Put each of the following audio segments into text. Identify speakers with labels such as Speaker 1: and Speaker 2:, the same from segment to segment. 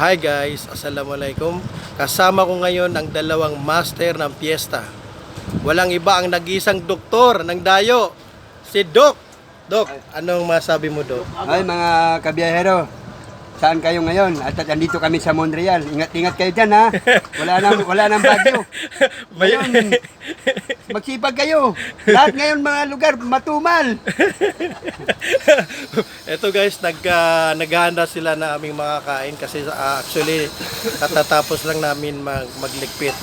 Speaker 1: Hi guys, assalamualaikum. Kasama ko ngayon ang dalawang master ng piyesta. Walang iba ang nag-isang doktor ng dayo, si Doc. Doc, anong masabi mo, Doc?
Speaker 2: Ay mga kabiyahero, saan kayo ngayon? At andito kami sa Montreal. Ingat-ingat kayo dyan ha. Wala nang bagyo. Ngayon, magsipag kayo. Lahat ngayon mga lugar matumal.
Speaker 1: Ito guys, naghahanda sila na aming makakain kasi actually katatapos lang namin magligpit.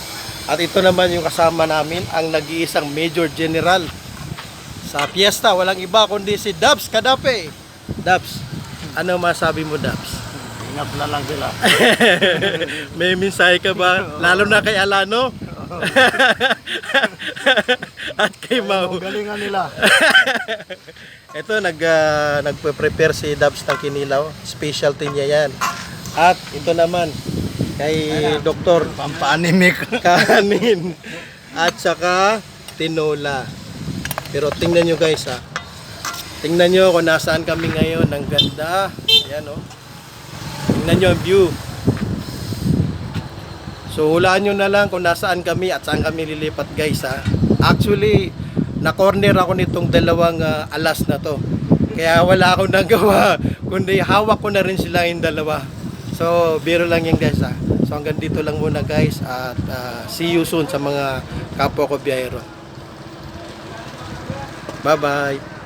Speaker 1: At ito naman yung kasama namin, ang nag-iisang Major General sa piyesta. Walang iba kundi si Dubs Kadape. Dubs, ano masabi mo, Dubs?
Speaker 3: Ingat na lang sila.
Speaker 1: May mensahe ka ba? Lalo na kay Alano? At kay Mau.
Speaker 3: Galingan nila.
Speaker 1: Ito, nagpe-prepare si Dubs ng kinilaw. Specialty niya yan. At ito naman, kay Doktor
Speaker 3: Pampaanimik.
Speaker 1: kanin. At saka tinola. Pero tingnan nyo guys ha. Tingnan nyo kung nasaan kami ngayon. Ang ganda. Ayan oh. Tingnan nyo ang view. So hulaan nyo na lang kung nasaan kami at saan kami lilipat guys ha. Actually, na-corner ako nitong dalawang alas na to. Kaya wala akong nagawa. Kundi hawak ko na rin sila yung dalawa. So biro lang yan guys ha. So hanggang dito lang muna guys. At see you soon sa mga kapwa ko biyahero. Bye bye.